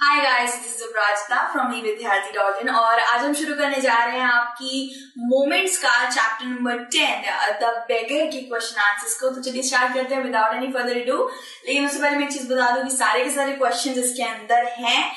Hi guys, this is Aparajita from evidyarthi.in और आज हम शुरू करने जा रहे हैं आपकी मोमेंट्स का चैप्टर नंबर 10 द बेगर की क्वेश्चन आंसर्स को। तो चलिए स्टार्ट करते हैं विदाउट एनी फर्दर डू। लेकिन उससे पहले मैं एक चीज बता दूं कि सारे के सारे क्वेश्चंस इसके अंदर हैं,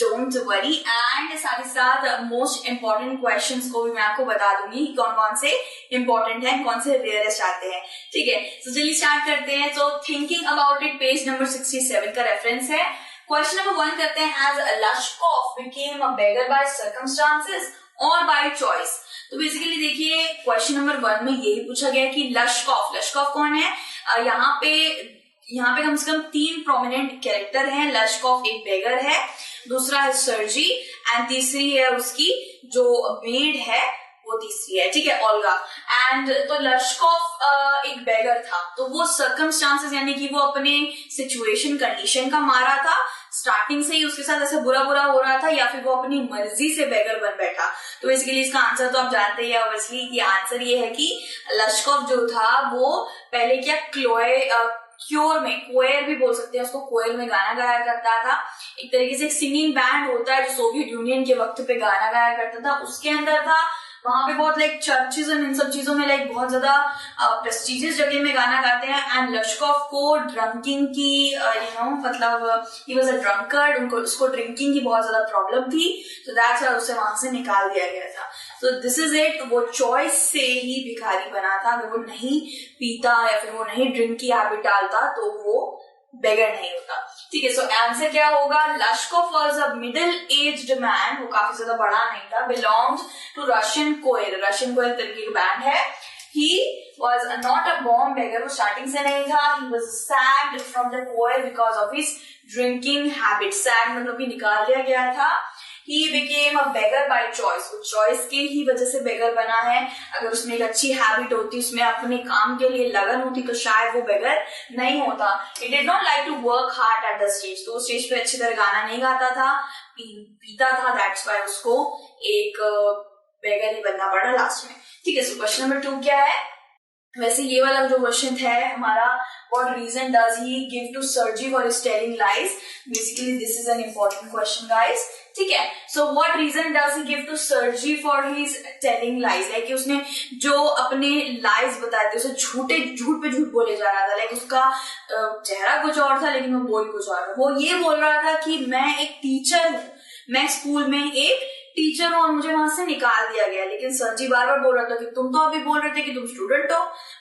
डोंट वरी। एंड साथ ही साथ मोस्ट इंपॉर्टेंट क्वेश्चंस को भी मैं आपको बता दूंगी कौन कौन से इंपॉर्टेंट हैं, कौन से रेयरेस्ट आते हैं। ठीक है, तो चलिए स्टार्ट करते हैं। तो thinking about it page number 67 का रेफरेंस है। क्वेश्चन नंबर 1 करते हैं, has Lushkoff became a beggar by circumstances और बाय चॉइस। तो बेसिकली देखिए क्वेश्चन नंबर 1 में यही पूछा गया कि लशकोफ कौन है। यहाँ पे कम से कम 3 प्रोमिनेंट कैरेक्टर हैं। लशकोफ एक बेगर है, दूसरा है सर्जी एंड तीसरी है उसकी जो मेड है वो तीसरी है। ठीक है, ओल्गा। एंड तो लशकोफ एक बेगर था, तो वो सर्कमस्टांसेस यानी कि वो अपने सिचुएशन कंडीशन का मारा था, स्टार्टिंग से ही उसके साथ ऐसा बुरा हो रहा था, या फिर वो अपनी मर्जी से बेगर बन बैठा। तो बेसिकली इसका आंसर तो आप जानते ही हैं ऑब्वियसली कि आंसर ये है कि लशकोफ जो था वो पहले क्या कोयर भी बोल सकते हैं उसको, कोयल में गाना गाया करता था। एक तरीके से एक सिंगिंग बैंड होता है जो सोवियत यूनियन के वक्त पे गाना गाया करता था, उसके अंदर था। वहां पे बहुत चर्चेस और इन सब चीजों में बहुत ज्यादा प्रेस्टिजियस जगह में गाना गाते हैं। एंड लशकोफ को ड्रंकिंग की मतलब ही वाज अ ड्रंकर्ड, उसको ड्रिंकिंग की बहुत ज्यादा प्रॉब्लम थी, तो दैट्स व्हाई उसे वहां से निकाल दिया गया था। तो दिस इज इट, वो चॉइस से ही भिखारी बना था। अगर वो नहीं पीता या फिर वो नहीं ड्रिंक की हैबिट डालता तो वो बेगर नहीं होता। ठीक है, सो आंसर क्या होगा? Lushkoff was a middle aged man, वो काफी ज्यादा बड़ा नहीं था, बिलोंग्स टू रशियन कोयल तरीके की बैंड है। He was not a born beggar, वो स्टार्टिंग से नहीं था। He was sacked from the choir because of his drinking habit. Sacked मतलब भी निकाल दिया गया था। He became a beggar by choice, वो चॉइस के ही वजह से बेगर बना है। अगर उसमें एक अच्छी हैबिट होती, उसमें अपने काम के लिए लगन होती, तो शायद वो बेगर नहीं होता। He did not like to work hard at the stage, तो स्टेज पे अच्छी तरह गाना नहीं गाता था, पीता था, दैट्स व्हाई उसको एक बेगर ही बनना पड़ा लास्ट में। ठीक है, सो क्वेश्चन नंबर 2 क्या है? वैसे ये वाला जो क्वेश्चन है हमारा, what reason does he give to Sergey for his telling lies? Basically this is an important question guys. ठीक है, so what reason does he give to Sergey for his telling lies? Like उसने जो अपने lies बताए थे, उसे झूठ पे झूठ बोले जा रहा था। लाइक उसका चेहरा कुछ और था लेकिन वो बोल कुछ और। वो ये बोल रहा था कि मैं एक टीचर हूँ, मैं स्कूल में एक टीचर हूँ और मुझे वहां से निकाल दिया गया। लेकिन सरजी बार बार बोल रहा था कि तुम तो अभी बोल रहे थे कि तुम स्टूडेंट हो।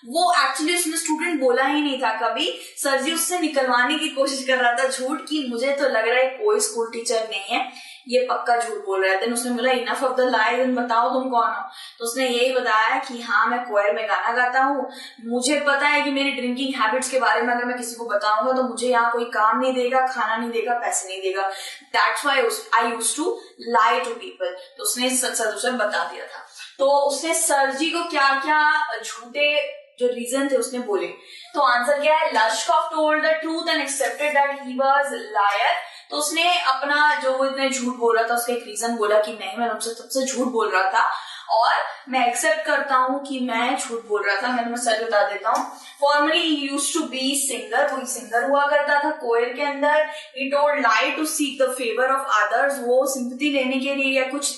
वो एक्चुअली उसने स्टूडेंट बोला ही नहीं था कभी। सरजी उससे निकलवाने की कोशिश कर रहा था झूठ की, मुझे तो लग रहा है कोई स्कूल टीचर नहीं है, ये पक्का झूठ बोल रहा है। देन उसने बोला इनफ ऑफ द लाइज, बताओ तुम कौन हो। तो उसने यही बताया कि हाँ मैं कोयर में गाना गाता हूँ, मुझे पता है कि मेरी ड्रिंकिंग हैबिट्स के बारे में अगर मैं किसी को बताऊंगा तो मुझे यहाँ कोई काम नहीं देगा, खाना नहीं देगा, पैसे नहीं देगा, that's why I used to lie to people. तो उसने सच बता दिया था। तो उसने सरजी को क्या क्या झूठे जो रीजन थे उसने बोले। तो आंसर क्या है? Lushkoff told the truth and accepted that he was liar. तो उसने अपना जो वो इतने झूठ बोल रहा था उसका एक रीजन बोला कि नहीं, मैं तुमसे सबसे झूठ बोल रहा था और मैं एक्सेप्ट करता हूँ कि मैं झूठ बोल रहा था। मैं तुम्हें सच बता देता हूँ। Formerly he used to be singer, वो सिंगर हुआ करता था कोयल के अंदर। He told lie to seek the favour of others, वो सिंपैथी लेने के लिए या कुछ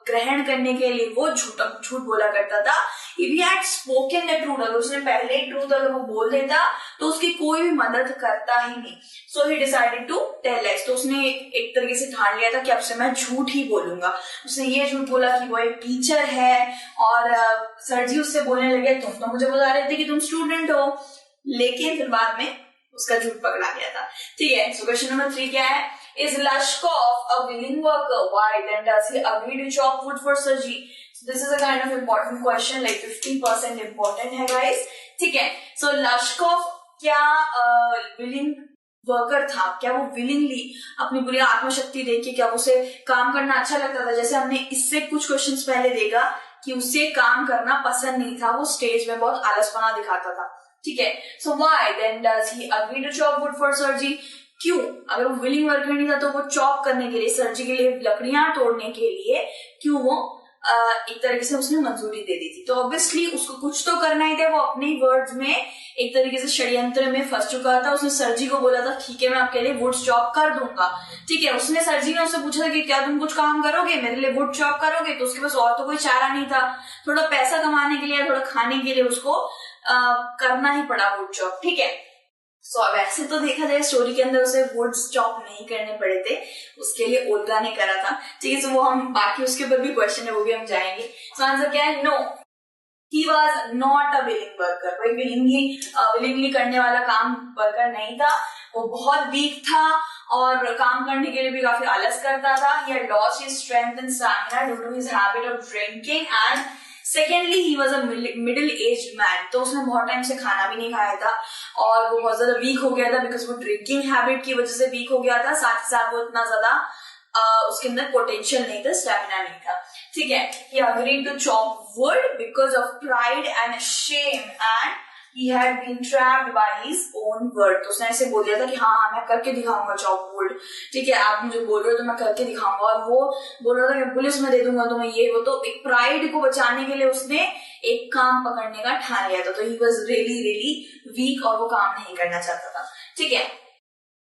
ग्रहण करने के लिए वो झूठ बोला करता था। If he had spoken the truth, अगर उसने पहले ही ट्रूथ अगर वो बोल देता तो उसकी कोई भी मदद करता ही नहीं। So he decided to tell lies, तो उसने एक तरीके से ठान लिया था कि अब से मैं झूठ ही बोलूंगा। उसने ये झूठ बोला कि वो एक टीचर है और सरजी उससे बोलने लगे तुम तो मुझे बता रहे थे कि तुम स्टूडेंट हो, लेकिन फिर बाद में उसका झूठ पकड़ा गया था। ठीक है, सो क्वेश्चन नंबर 3 क्या है? Is Lashkov a willing worker? Why then does he agree to chop wood for Sergey? So this is a kind of important question, like 50% important है guys. ठीक है, so Lashkov क्या willing worker था? क्या वो willingly अपनी पूरी आत्मशक्ति देख के क्या उसे काम करना अच्छा लगता था? जैसे हमने इससे कुछ क्वेश्चंस पहले देखा कि उसे काम करना पसंद नहीं था, वो स्टेज में बहुत आलसपना दिखाता था। ठीक है, so why then does he agree to chop wood for Sergey? क्यों? अगर वो विलिंग वर्कर नहीं था तो वो चॉप करने के लिए, सर्जी के लिए लकड़ियां तोड़ने के लिए क्यों वो एक तरीके से उसने मंजूरी दे दी थी। तो ऑब्वियसली उसको कुछ तो करना ही था, वो अपने वर्ड्स में एक तरीके से षड्यंत्र में फंस चुका था। उसने सर जी को बोला था ठीक है मैं आपके लिए वुड चॉप कर दूंगा, ठीक है। उसने सर जी ने उससे पूछा था कि क्या तुम कुछ काम करोगे, मेरे लिए वुड चॉप करोगे, तो उसके पास और तो कोई चारा नहीं था। थोड़ा पैसा कमाने के लिए, थोड़ा खाने के लिए उसको करना ही पड़ा वुड चॉप, ठीक है। सो वैसे तो देखा जाए स्टोरी के अंदर उसे वुड चॉप नहीं करने पड़े थे, उसके लिए ओल्गा ने करा था, ठीक है। सो वो हम बाकी उसके ऊपर भी क्वेश्चन है वो भी हम जाएंगे। सो आंसर क्या है, no, he was not a willing worker. कोई विलिंगली करने वाला काम वर्कर नहीं था, वो बहुत वीक था और काम करने के लिए भी काफी आलस करता था। He had lost his strength and stamina due to his habit of drinking and secondly he was a middle aged man। तो उसने बहुत टाइम से खाना भी नहीं खाया था और वो बहुत ज्यादा वीक हो गया था बिकॉज वो ड्रिंकिंग हैबिट की वजह से वीक हो गया था। साथ ही साथ वो इतना ज्यादा उसके अंदर पोटेंशियल नहीं था, स्टेमिना नहीं था, ठीक है। He agreed to chop wood because of pride and shame and he had been trapped by his own word। तो उसने ऐसे बोल दिया था कि हाँ मैं करके दिखाऊंगा चॉप वुड, ठीक है, आप मुझे बोल रहे हो तो मैं करके दिखाऊंगा। और वो बोल रहा था कि पुलिस में दे दूंगा तो मैं ये वो, तो एक प्राइड को बचाने के लिए उसने एक काम पकड़ने का ठान लिया था। तो he was really really weak और वो काम नहीं करना चाहता था, ठीक है।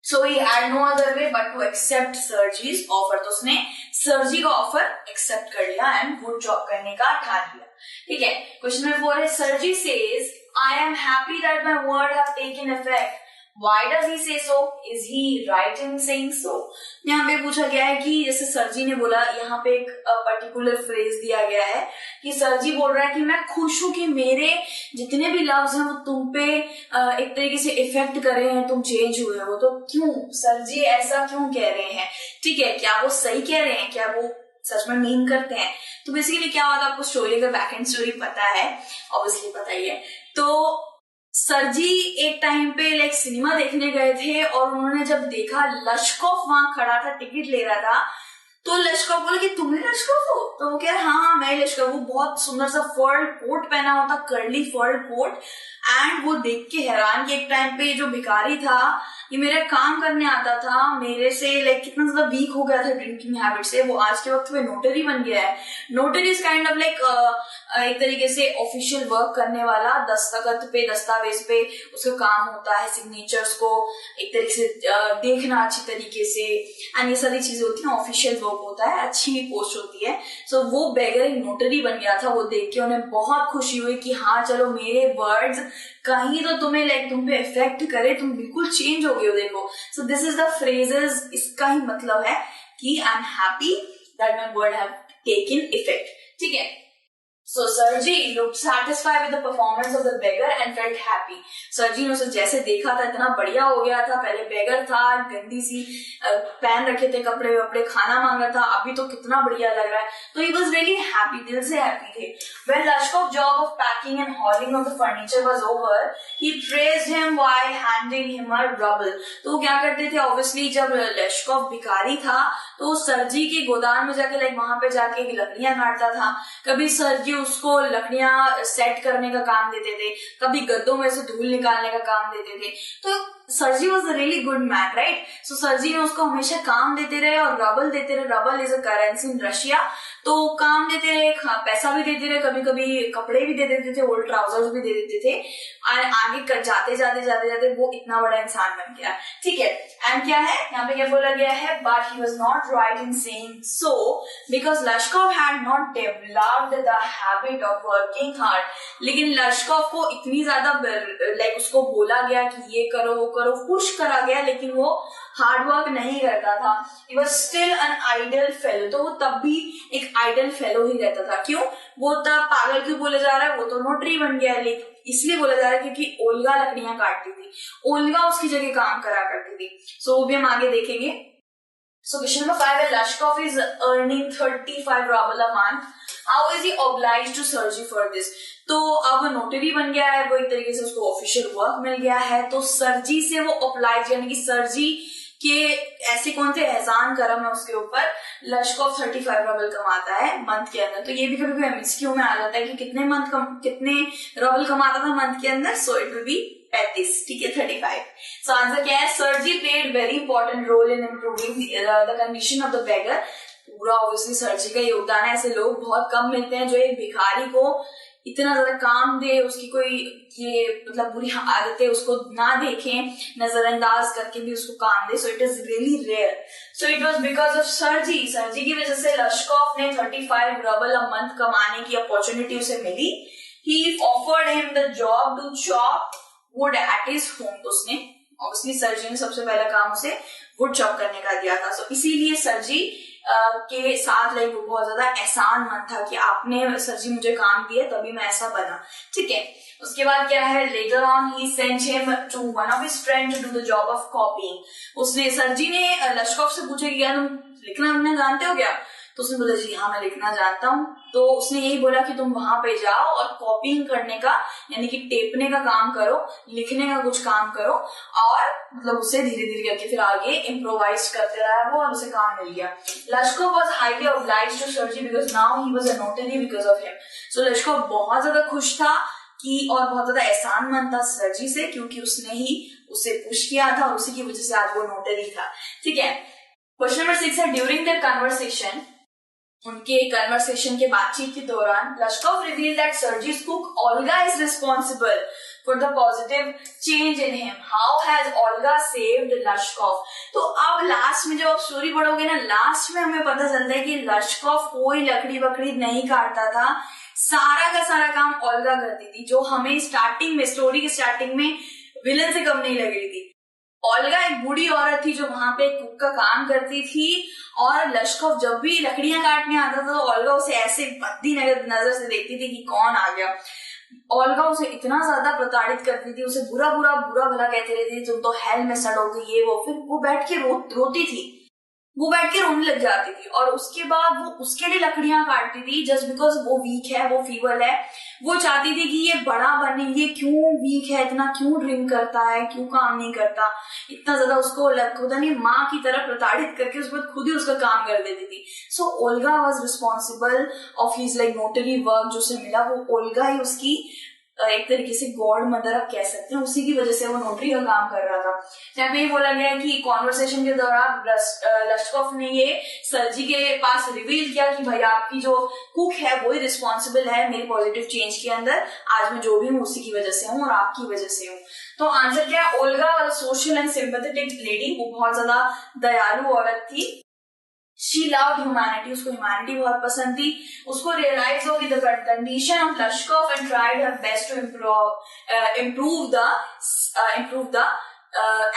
So he had no other way but to accept Sergi's offer। तो उसने सर्जी का ऑफर एक्सेप्ट कर लिया एंड वुड चॉप करने का ठान लिया, ठीक है। क्वेश्चन नंबर 4 है, सर्जी says I am happy that my word have taken effect। Why does he say so? Is he right in saying so? यहाँ पे पूछा गया है कि जैसे सर्जी ने बोला, यहाँ पे एक पर्टिकुलर फ्रेज दिया गया है कि सर्जी बोल रहा है कि मैं खुश हूं कि मेरे जितने भी लव्स हैं वो तुम पे एक तरीके से इफेक्ट कर रहे हैं, तुम चेंज हुए हो। तो क्यों सर्जी ऐसा क्यों कह रहे हैं, ठीक है, क्या वो सही कह रहे हैं, क्या वो सच में मीन करते हैं? तो बेसिकली क्या होगा, आपको स्टोरी का बैक एंड स्टोरी पता है, ऑब्वियसली पता ही है। तो सरजी एक टाइम पे लाइक सिनेमा देखने गए थे और उन्होंने जब देखा लश्कोफ वहां खड़ा था, टिकट ले रहा था, तो लश्कोफ बोला कि तुम ही लश्कोफ हो? तो वो कह रहा हाँ मैं लश्कोफ। वो बहुत सुंदर सा फर्ड कोट पहना होता, कर्ली फर्ड कोट, एंड वो देख के हैरान कि एक टाइम पे जो भिखारी था ये मेरा काम करने आता था, मेरे से लाइक कितना ज्यादा वीक हो गया था ड्रिंकिंग हैबिट से, वो आज के वक्त में नोटरी बन गया है। Notary is kind of like एक तरीके से ऑफिशियल वर्क करने वाला, दस्तखत पे दस्तावेज पे उसका काम होता है, सिग्नेचर्स को एक तरीके से देखना अच्छी तरीके से, एंड ये सारी चीजें होती हैं, ऑफिशियल वर्क होता है, अच्छी पोस्ट होती है। सो वो बेगर एक नोटरी बन गया था। वो देख के उन्हें बहुत खुशी हुई कि हाँ चलो मेरे वर्ड्स कहीं तो तुम्हें लाइक तुम पे इफेक्ट करे, तुम बिल्कुल चेंज हो गए हो, देखो। So this is the phrases, इसका ही मतलब है कि I am happy that my word have taken effect, ठीक है। So Sergi looked satisfied with the performance of the beggar and felt happy। सर्जी ने उसे जैसे देखा था इतना बढ़िया हो गया था, पहले बेगर था, गंदी सी पहन रखे थे कपड़े वपड़े, खाना मांग रहा था, अभी तो कितना बढ़िया लग रहा है। तो he was really happy, दिल से हैप्पी थे। When Lashkov's job of packing and hauling of the furniture was over, he praised him while handing him a ruble। तो वो क्या करते थे, ऑब्वियसली जब लश्कोव भिखारी था तो सर्जी के गोदाम में जाके लाइक वहां पे जाके लकड़ियां काटता था, कभी सर्जी उसको लकड़ियां सेट करने का काम देते थे, कभी गद्दों में से धूल निकालने का काम देते थे। तो Sergei was a really good man, right. So Sergei ने उसको हमेशा काम देते रहे और रबल देते रहे। Rouble is a currency in Russia. तो काम देते रहे, पैसा भी देते रहे, कभी कभी कपड़े भी दे देते थे, ओल्ड ट्राउजर्स भी दे देते थे, और आगे जाते जाते वो इतना बड़ा इंसान बन गया, ठीक है। एंड क्या है यहाँ पे, क्या बोला गया है, but he was not right in saying so because Lushkoff had not developed the habit of working hard. लेकिन लश्कोव को इतनी ज्यादा लाइक उसको बोला गया कि ये करो वो करो, पुश करा गया, लेकिन वो हार्ड वर्क नहीं करता था। He was still an idle fellow। तो वो तब भी एक आइडल फेलो ही रहता था। क्यों? वो तब पागल क्यों बोला जा रहा है, वो तो नोटरी बन गया, लेकिन इसलिए बोला जा रहा है क्योंकि ओल्गा लकड़ियां काटती थी, ओल्गा उसकी जगह काम करा करती थी। सो वो भी हम आगे देखेंगे। So question number 5 है, Lashkov is earning 35 ruble a month. How is he obliged to Sergi for this? तो अब नोटरी बन गया है, वो एक तरीके से उसको ऑफिशियल वर्क मिल गया है, तो सर्जी से वो ऑब्लाइज, यानी कि सर्जी के ऐसे कौन से एहसान करम है उसके ऊपर, लश्कोव 35 रबल कमाता है मंथ के अंदर। तो ये भी कभी एमसीक्यू में आ जाता है कि कितने रबल कमाता था मंथ के अंदर। सो इट विल बी 35, ठीक है, 35। सो आंसर क्या है, Sergei played very important role in improving the condition of the beggar. पूरा ऑब्वियसली सर्जी का योगदान है। ऐसे लोग बहुत कम मिलते हैं जो एक भिखारी को इतना ज्यादा काम दे, उसकी कोई ये मतलब बुरी आदतें उसको ना देखें, नजरअंदाज करके भी उसको काम दे। So it is really rare. So it was because of Sergei. Sergei की वजह से लश्कोव ने 35 रूबल अ मंथ कमाने की अपॉर्चुनिटी उसे मिली। He offered him the job to chop wood at his home. तो उसने ऑब्वियसली सर्जी ने सबसे पहला काम उसे वुड चॉप करने का दिया था। सो इसीलिए सर्जी के साथ लाइक वो बहुत ज्यादा एहसान मंद था कि आपने सर्जी मुझे काम दिया तभी मैं ऐसा बना। ठीक है, उसके बाद क्या है, later on he sent him to one of his friend to do the job of copying. उसने सर्जी ने लश्कोव से पूछा कि यार तुम लिखना उन्हें जानते हो क्या? तो उसने बोला जी हाँ मैं लिखना जानता हूँ। तो उसने यही बोला कि तुम वहां पे जाओ और कॉपिंग करने का यानी कि टेपने का काम करो, लिखने का कुछ काम करो। और मतलब उसे धीरे धीरे करके फिर आगे इम्प्रोवाइज करते रहा वो और उसे काम मिल गया। Lushkoff was highly obliged to Sergei because now he was a notary because of him. So Lushkoff बहुत ज्यादा खुश था कि और बहुत ज्यादा एहसानमंद था सर्जी से, क्योंकि उसने ही उसे पुश किया था और उसी की वजह से आज वो नोटरी था। ठीक है, क्वेश्चन नंबर 6 है, ड्यूरिंग देयर कन्वर्सेशन, उनके कन्वर्सेशन के बातचीत के दौरान Lushkoff reveal that Sergei's cook Olga is responsible for the positive change in him. How has Olga saved Lushkoff? तो अब लास्ट में जब आप स्टोरी पढ़ोगे ना, लास्ट में हमें पता चलता है कि लश्कोव कोई लकड़ी वकड़ी नहीं काटता था, सारा का सारा काम ओल्गा करती थी, जो हमें स्टार्टिंग में स्टोरी के स्टार्टिंग में विलन से कम नहीं लग रही थी। ओल्गा एक बूढ़ी औरत थी जो वहां पे कुक का काम करती थी और लश्कोव जब भी लकड़ियां काटने आता था तो ओल्गा उसे ऐसे भद्दी नजर से देखती थी कि कौन आ गया। ओल्गा उसे इतना ज्यादा प्रताड़ित करती थी, उसे बुरा भला कहती रहती थी, तुम तो हेल में सड़ोगे ये वो। फिर वो बैठ के रोती थी, वो बैठ के रोने लग जाती थी और उसके बाद वो उसके लिए लकड़ियां काटती थी जस्ट बिकॉज वो वीक है, वो फीबल है। वो चाहती थी कि ये बड़ा बने, ये क्यों वीक है, इतना क्यों ड्रिंक करता है, क्यों काम नहीं करता, इतना ज्यादा उसको होता नहीं माँ की तरह प्रताड़ित करके उसके बाद खुद ही उसका काम कर देती थी। So Olga was responsible of his like notary work जो उसे मिला, वो ओल्गा ही उसकी एक तरीके से गॉड मदर आप कह सकते हैं, उसी की वजह से वो नोटरी का काम कर रहा था। जहाँ पे ये बोला गया है कि कॉन्वर्सेशन के दौरान लश्कोव ने ये सर्जी के पास रिवील किया कि भाई आपकी जो कुक है वो ही रिस्पॉन्सिबल है मेरी पॉजिटिव चेंज के अंदर, आज मैं जो भी हूँ उसी की वजह से हूँ और आपकी वजह से हूँ। तो आंसर क्या है, Olga was social and sympathetic lady, वो बहुत ज्यादा दयालु औरत थी। She loved humanity, उसको ह्यूमैनिटी बहुत पसंद थी। उसको रियलाइज होगी the condition of Lushkoff and tried her best to improve the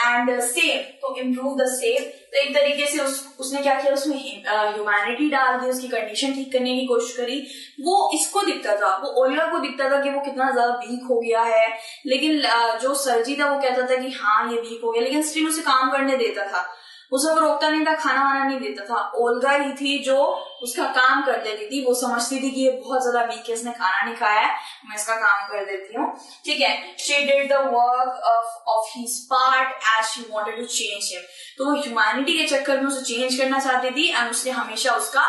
and save. तो इम्प्रूव द सेव, तो एक तरीके से उसने क्या किया, उसमें ह्यूमैनिटी डाल दी, उसकी कंडीशन ठीक करने की कोशिश करी। वो इसको दिखता था, वो ओल्गा को दिखता था कि वो कितना ज्यादा वीक हो गया है, लेकिन जो सर्जी था वो कहता था कि हाँ ये वीक हो गया, लेकिन स्टिल उसे काम करने देता था, उसे वो रोकता नहीं था, खाना वाना नहीं देता था। ओल्गा ही थी जो उसका काम कर देती थी, वो समझती थी कि ये बहुत ज्यादा वीक है, इसने खाना नहीं खाया है, मैं इसका काम कर देती हूँ। ठीक है, she did the work of his part as she wanted to change him. तो वो ह्यूमैनिटी के चक्कर में उसे चेंज करना चाहती थी एंड उसने हमेशा उसका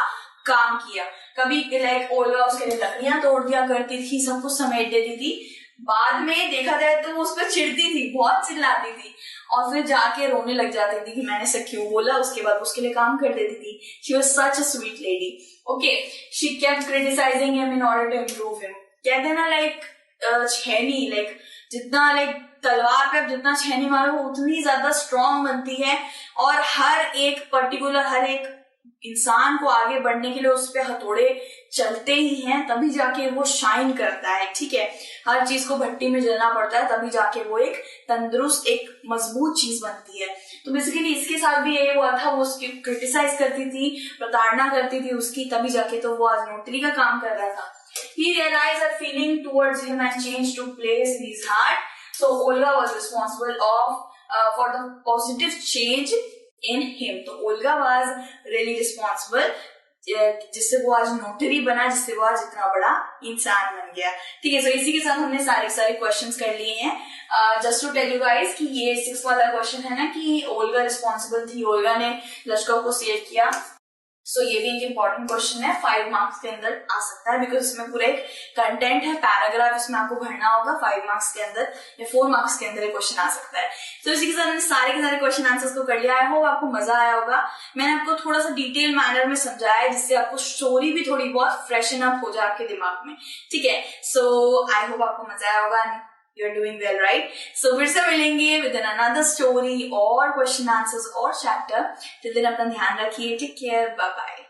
काम किया। कभी लाइक ओल्गा उसके लिए लकड़ियां तोड़ दिया करती थी, सब कुछ समेट देती थी। बाद में देखा जाए तो वो उस पर चिढ़ती थी, बहुत चिल्लाती थी और फिर जाके रोने लग जाती थी कि मैंने ऐसा क्यों बोला। उसके बाद उसके लिए काम कर देती थी। She was such a sweet lady. Okay, she kept criticising him in order to improve him. कहते हैं ना लाइक छेनी, लाइक जितना लाइक तलवार पे आप जितना छेनी मारो उतनी ज्यादा स्ट्रॉन्ग बनती है और हर एक पर्टिकुलर हर एक इंसान को आगे बढ़ने के लिए उस पे हथौड़े चलते ही हैं, तभी जाके वो शाइन करता है। ठीक है, हर चीज को भट्टी में जलना पड़ता है तभी जाके वो एक तंदुरुस्त एक मजबूत चीज बनती है। तो बेसिकली इसके साथ भी यही हुआ था, वो उसकी क्रिटिसाइज करती थी, प्रताड़ना करती थी उसकी, तभी जाके तो वो आज नोटरी का काम कर रहा था। He realized that feeling towards him and changed to place in his heart. So Olga was responsible for the positive change in him. तो ओल्गा वाज रियली रिस्पॉन्सिबल, जिससे वो आज नोटरी बना, जिससे वो आज इतना बड़ा इंसान बन गया। ठीक है, सो इसी के साथ हमने सारे क्वेश्चंस कर लिए हैं। Just to tell you guys कि ये 6 वाला क्वेश्चन है ना कि ओल्गा रिस्पॉन्सिबल थी, ओल्गा ने लश्कोव को सेव किया, सो ये भी एक इम्पॉर्टेंट क्वेश्चन है, 5 मार्क्स के अंदर आ सकता है, बिकॉज इसमें पूरे कंटेंट है, पैराग्राफ इसमें आपको भरना होगा 5 मार्क्स के अंदर या 4 मार्क्स के अंदर ये क्वेश्चन आ सकता है। तो इसी के साथ मैंने सारे के सारे क्वेश्चन आंसर्स को कर लिया। आई होप आपको मजा आया होगा। मैंने आपको थोड़ा सा डिटेल मैनर में समझाया है, जिससे आपको स्टोरी भी थोड़ी बहुत फ्रेशन अप हो जाए आपके दिमाग में, ठीक है। सो आई होप आपको मजा आया होगा। You're doing well, right? So फिर से मिलेंगे with another story और question answers और chapter। till then अपना ध्यान रखिए, टेक केयर, बाय बाय।